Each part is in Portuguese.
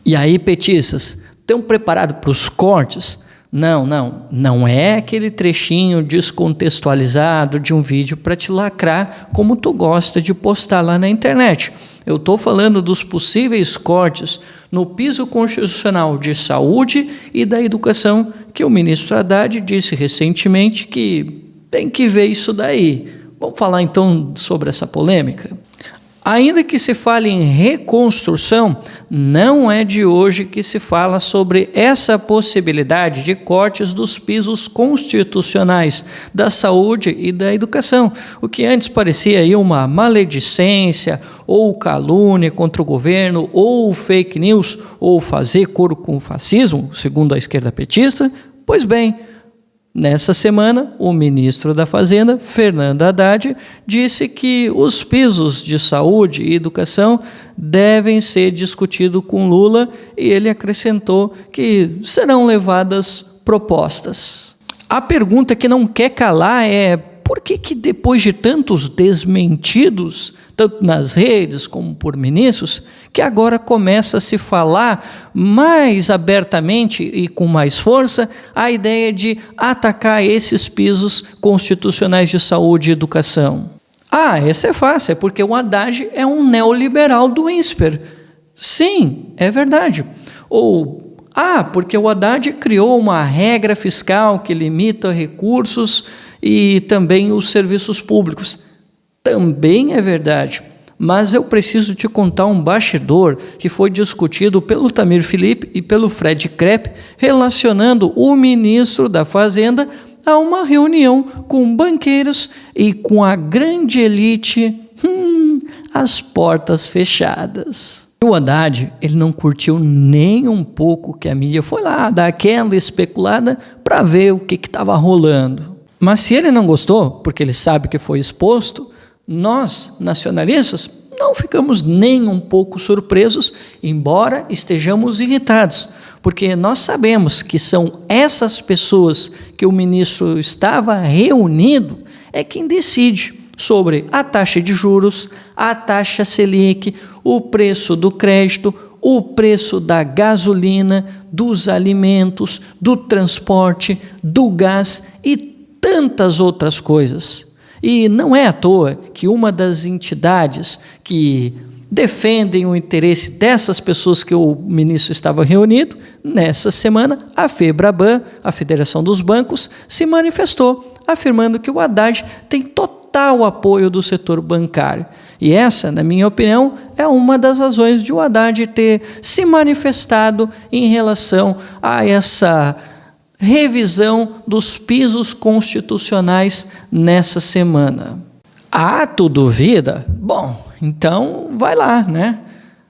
E aí, petistas, estão preparados para os cortes? Não é aquele trechinho descontextualizado de um vídeo para te lacrar como tu gosta de postar lá na internet. Eu estou falando dos possíveis cortes no piso constitucional de saúde e da educação que o ministro Haddad disse recentemente que tem que ver isso daí. Vamos falar então sobre essa polêmica? Ainda que se fale em reconstrução, não é de hoje que se fala sobre essa possibilidade de cortes dos pisos constitucionais da saúde e da educação, o que antes parecia aí uma maledicência ou calúnia contra o governo, ou fake news, ou fazer coro com o fascismo, segundo a esquerda petista. Pois bem, nessa semana, o ministro da Fazenda, Fernando Haddad, disse que os pisos de saúde e educação devem ser discutidos com Lula e ele acrescentou que serão levadas propostas. A pergunta que não quer calar é: por que depois de tantos desmentidos, tanto nas redes como por ministros, que agora começa a se falar mais abertamente e com mais força a ideia de atacar esses pisos constitucionais de saúde e educação? Essa é fácil, é porque o Haddad é um neoliberal do INSPER. Sim, é verdade. Ou, porque o Haddad criou uma regra fiscal que limita recursos e também os serviços públicos. Também é verdade, mas eu preciso te contar um bastidor que foi discutido pelo Tamir Filipe e pelo Fred Krepp, relacionando o ministro da Fazenda a uma reunião com banqueiros e com a grande elite, às portas fechadas. O Haddad, ele não curtiu nem um pouco que a mídia foi lá dar aquela especulada para ver o que estava rolando. Mas se ele não gostou, porque ele sabe que foi exposto, nós, nacionalistas, não ficamos nem um pouco surpresos, embora estejamos irritados, porque nós sabemos que são essas pessoas que o ministro estava reunindo é quem decide sobre a taxa de juros, a taxa Selic, o preço do crédito, o preço da gasolina, dos alimentos, do transporte, do gás e tantas outras coisas. E não é à toa que uma das entidades que defendem o interesse dessas pessoas que o ministro estava reunido, nessa semana, a FEBRABAN, a Federação dos Bancos, se manifestou, afirmando que o Haddad tem total apoio do setor bancário. E essa, na minha opinião, é uma das razões de o Haddad ter se manifestado em relação a essa revisão dos pisos constitucionais nessa semana. Tu duvida? Bom, então vai lá, né?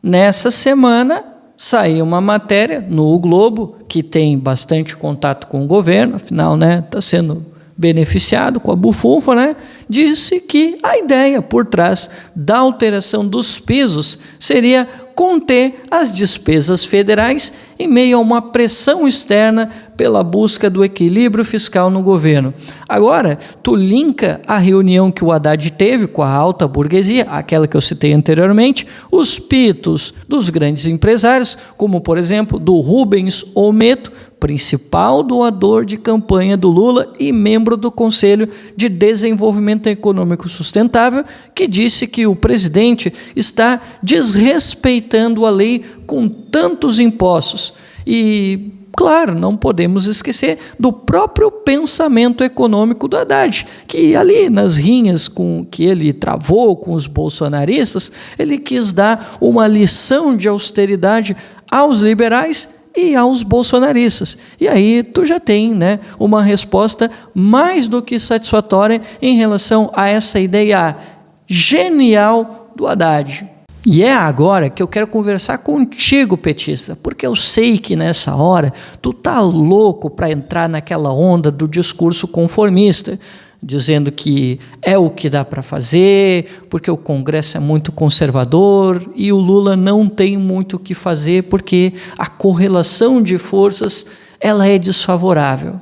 Nessa semana saiu uma matéria no O Globo, que tem bastante contato com o governo, afinal, né, está sendo beneficiado com a bufunfa, né? Disse que a ideia por trás da alteração dos pisos seria conter as despesas federais em meio a uma pressão externa pela busca do equilíbrio fiscal no governo. Agora, tu linka a reunião que o Haddad teve com a alta burguesia, aquela que eu citei anteriormente, os pitos dos grandes empresários, como, por exemplo, do Rubens Ometo, principal doador de campanha do Lula e membro do Conselho de Desenvolvimento Econômico Sustentável, que disse que o presidente está desrespeitando a lei com tantos impostos. E, claro, não podemos esquecer do próprio pensamento econômico do Haddad, que ali nas rinhas que ele travou com os bolsonaristas, ele quis dar uma lição de austeridade aos liberais e aos bolsonaristas. E aí tu já tem, né, uma resposta mais do que satisfatória em relação a essa ideia genial do Haddad. E é agora que eu quero conversar contigo, petista, porque eu sei que nessa hora tu tá louco para entrar naquela onda do discurso conformista, dizendo que é o que dá para fazer, porque o Congresso é muito conservador e o Lula não tem muito o que fazer porque a correlação de forças ela é desfavorável.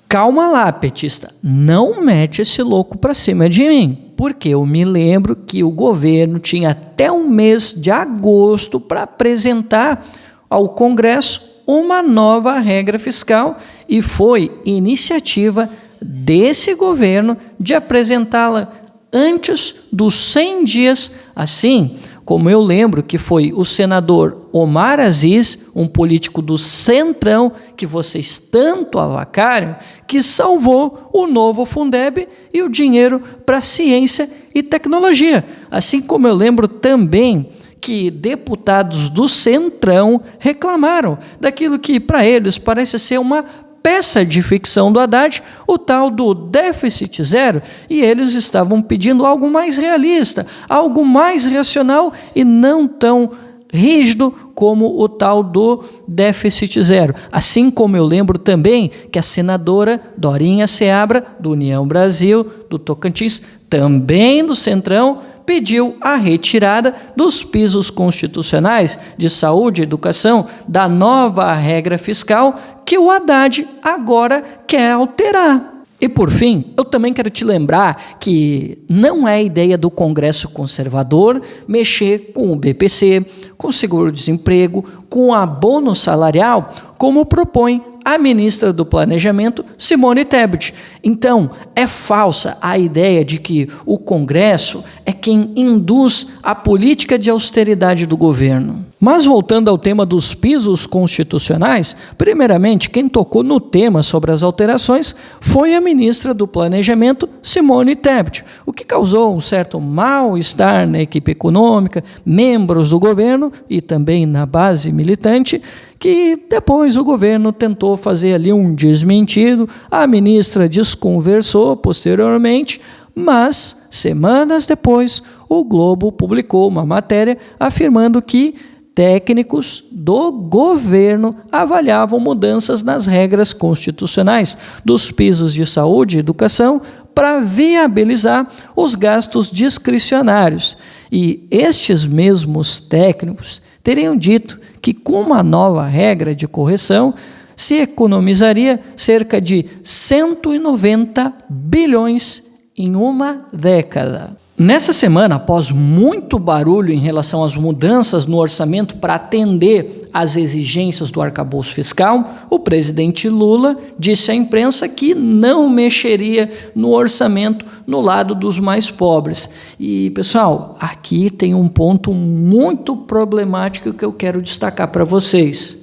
Calma lá, petista, não mete esse louco para cima de mim, porque eu me lembro que o governo tinha até o mês de agosto para apresentar ao Congresso uma nova regra fiscal e foi iniciativa desse governo de apresentá-la antes dos 100 dias, assim como eu lembro que foi o senador Omar Aziz, um político do Centrão, que vocês tanto avacalham, que salvou o novo Fundeb e o dinheiro para ciência e tecnologia. Assim como eu lembro também que deputados do Centrão reclamaram daquilo que para eles parece ser uma peça de ficção do Haddad, o tal do déficit zero, e eles estavam pedindo algo mais realista, algo mais racional e não tão rígido como o tal do déficit zero. Assim como eu lembro também que a senadora Dorinha Seabra, do União Brasil, do Tocantins, também do Centrão, pediu a retirada dos pisos constitucionais de saúde e educação da nova regra fiscal que o Haddad agora quer alterar. E por fim, eu também quero te lembrar que não é ideia do Congresso conservador mexer com o BPC, com o seguro-desemprego, com o abono salarial, como propõe a ministra do Planejamento, Simone Tebet. Então, é falsa a ideia de que o Congresso é quem induz a política de austeridade do governo. Mas voltando ao tema dos pisos constitucionais, primeiramente, quem tocou no tema sobre as alterações foi a ministra do Planejamento, Simone Tebet, o que causou um certo mal-estar na equipe econômica, membros do governo e também na base militante, que depois o governo tentou fazer ali um desmentido, a ministra desconversou posteriormente, mas semanas depois o Globo publicou uma matéria afirmando que técnicos do governo avaliavam mudanças nas regras constitucionais dos pisos de saúde e educação para viabilizar os gastos discricionários. E estes mesmos técnicos teriam dito que com uma nova regra de correção se economizaria cerca de 190 bilhões em uma década. Nessa semana, após muito barulho em relação às mudanças no orçamento para atender às exigências do arcabouço fiscal, o presidente Lula disse à imprensa que não mexeria no orçamento no lado dos mais pobres. E, pessoal, aqui tem um ponto muito problemático que eu quero destacar para vocês.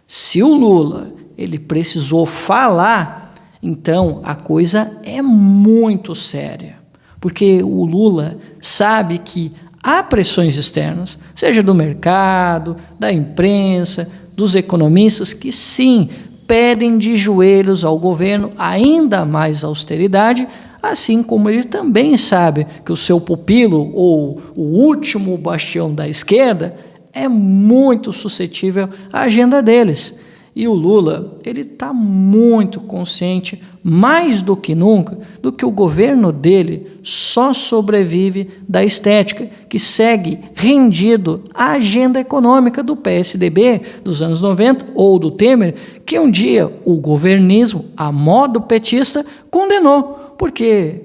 Se o Lula ele precisou falar, então a coisa é muito séria. Porque o Lula sabe que há pressões externas, seja do mercado, da imprensa, dos economistas, que sim, pedem de joelhos ao governo ainda mais austeridade, assim como ele também sabe que o seu pupilo, ou o último bastião da esquerda, é muito suscetível à agenda deles. E o Lula, ele está muito consciente, mais do que nunca, do que o governo dele só sobrevive da estética, que segue rendido à agenda econômica do PSDB dos anos 90, ou do Temer, que um dia o governismo, a modo petista, condenou, porque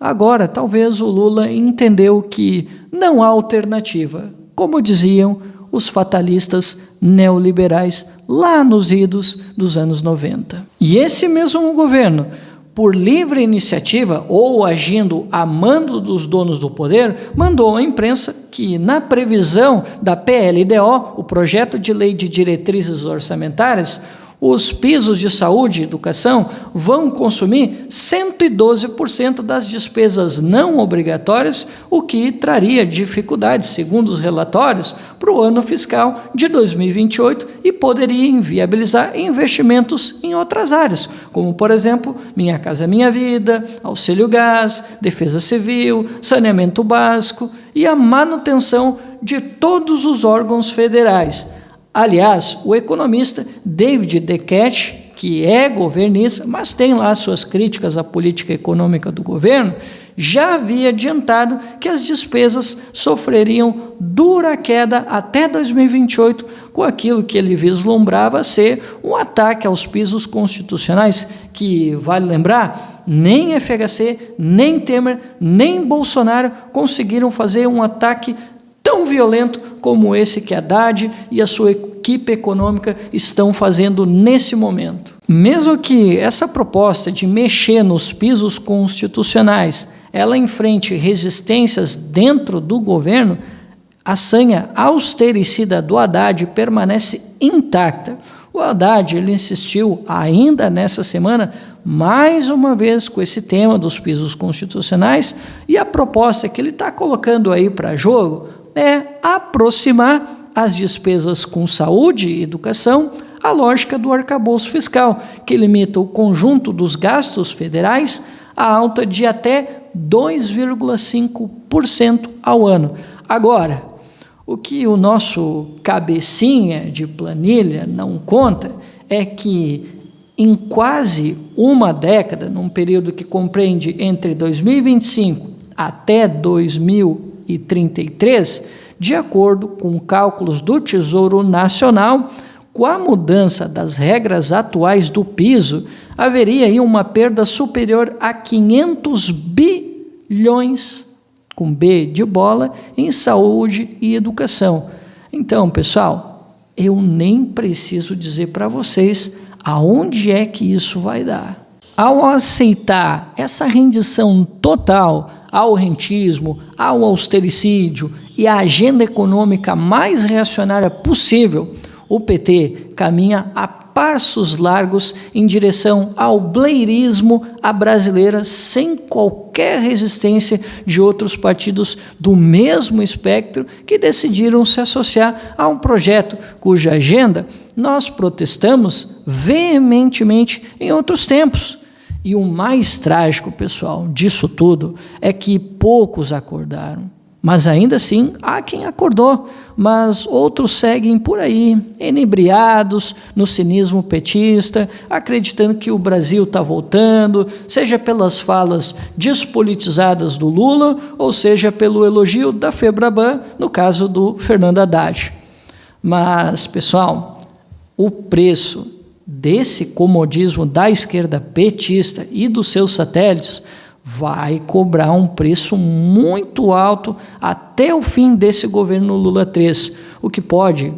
agora talvez o Lula entendeu que não há alternativa, como diziam os fatalistas neoliberais lá nos idos dos anos 90. E esse mesmo governo, por livre iniciativa ou agindo a mando dos donos do poder, mandou à imprensa que, na previsão da PLDO, o Projeto de Lei de Diretrizes Orçamentárias, os pisos de saúde e educação vão consumir 112% das despesas não obrigatórias, o que traria dificuldades, segundo os relatórios, para o ano fiscal de 2028 e poderia inviabilizar investimentos em outras áreas, como, por exemplo, Minha Casa Minha Vida, Auxílio Gás, Defesa Civil, Saneamento Básico e a manutenção de todos os órgãos federais. Aliás, o economista David Dequette, que é governista, mas tem lá suas críticas à política econômica do governo, já havia adiantado que as despesas sofreriam dura queda até 2028, com aquilo que ele vislumbrava ser um ataque aos pisos constitucionais, que, vale lembrar, nem FHC, nem Temer, nem Bolsonaro conseguiram fazer um ataque tão violento como esse que Haddad e a sua equipe econômica estão fazendo nesse momento. Mesmo que essa proposta de mexer nos pisos constitucionais, ela enfrente resistências dentro do governo, a sanha austericida do Haddad permanece intacta. O Haddad ele insistiu ainda nessa semana, mais uma vez com esse tema dos pisos constitucionais, e a proposta que ele está colocando aí para jogo é aproximar as despesas com saúde e educação à lógica do arcabouço fiscal, que limita o conjunto dos gastos federais a alta de até 2,5% ao ano. Agora, o que o nosso cabecinha de planilha não conta é que em quase uma década, num período que compreende entre 2025 até 2033, de acordo com cálculos do Tesouro Nacional, com a mudança das regras atuais do piso, haveria aí uma perda superior a 500 bilhões com B de bola, em saúde e educação. Então, pessoal, eu nem preciso dizer para vocês aonde é que isso vai dar. Ao aceitar essa rendição total ao rentismo, ao austericídio e à agenda econômica mais reacionária possível, o PT caminha a passos largos em direção ao blairismo à brasileira, sem qualquer resistência de outros partidos do mesmo espectro que decidiram se associar a um projeto cuja agenda nós protestamos veementemente em outros tempos. E o mais trágico, pessoal, disso tudo é que poucos acordaram. Mas ainda assim, há quem acordou, mas outros seguem por aí, enebriados no cinismo petista, acreditando que o Brasil está voltando, seja pelas falas despolitizadas do Lula, ou seja pelo elogio da Febraban, no caso do Fernando Haddad. Mas, pessoal, o preço desse comodismo da esquerda petista e dos seus satélites vai cobrar um preço muito alto até o fim desse governo Lula 3, o que pode,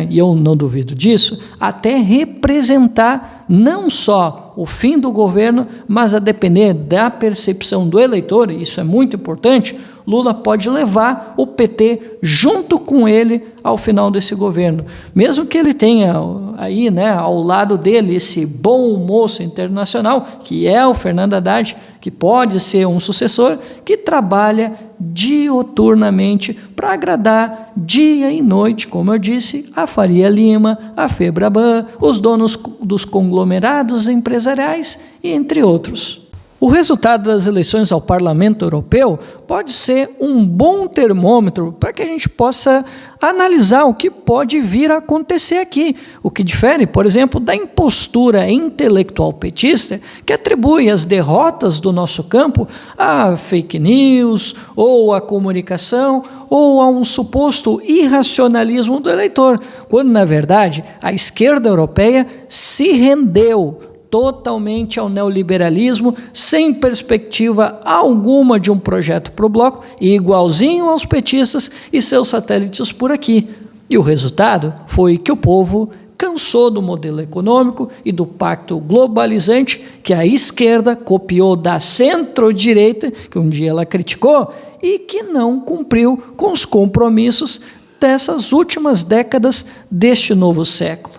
e eu não duvido disso, até representar não só o fim do governo, mas a depender da percepção do eleitor, e isso é muito importante, Lula pode levar o PT junto com ele ao final desse governo. Mesmo que ele tenha aí, ao lado dele, esse bom moço internacional, que é o Fernando Haddad, que pode ser um sucessor, que trabalha dioturnamente para agradar dia e noite, como eu disse, a Faria Lima, a Febraban, os donos dos conglomerados empresariais e entre outros. O resultado das eleições ao Parlamento Europeu pode ser um bom termômetro para que a gente possa analisar o que pode vir a acontecer aqui, o que difere, por exemplo, da impostura intelectual petista que atribui as derrotas do nosso campo a fake news, ou a comunicação, ou a um suposto irracionalismo do eleitor, quando, na verdade, a esquerda europeia se rendeu totalmente ao neoliberalismo, sem perspectiva alguma de um projeto para o bloco, igualzinho aos petistas e seus satélites por aqui. E o resultado foi que o povo cansou do modelo econômico e do pacto globalizante que a esquerda copiou da centro-direita, que um dia ela criticou, e que não cumpriu com os compromissos dessas últimas décadas deste novo século.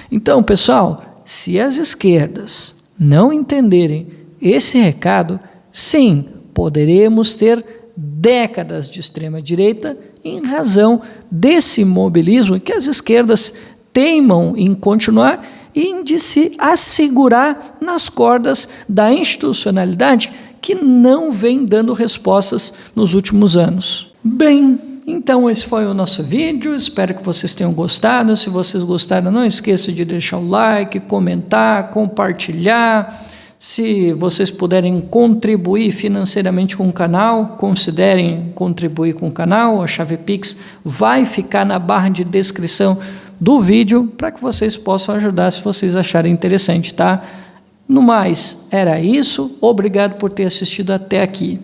Então, pessoal, se as esquerdas não entenderem esse recado, sim, poderemos ter décadas de extrema-direita em razão desse imobilismo que as esquerdas teimam em continuar e em de se assegurar nas cordas da institucionalidade que não vem dando respostas nos últimos anos. Bem, então esse foi o nosso vídeo, espero que vocês tenham gostado. Se vocês gostaram, não esqueça de deixar o like, comentar, compartilhar. Se vocês puderem contribuir financeiramente com o canal, considerem contribuir com o canal. A chave Pix vai ficar na barra de descrição do vídeo para que vocês possam ajudar se vocês acharem interessante, tá? No mais, era isso. Obrigado por ter assistido até aqui.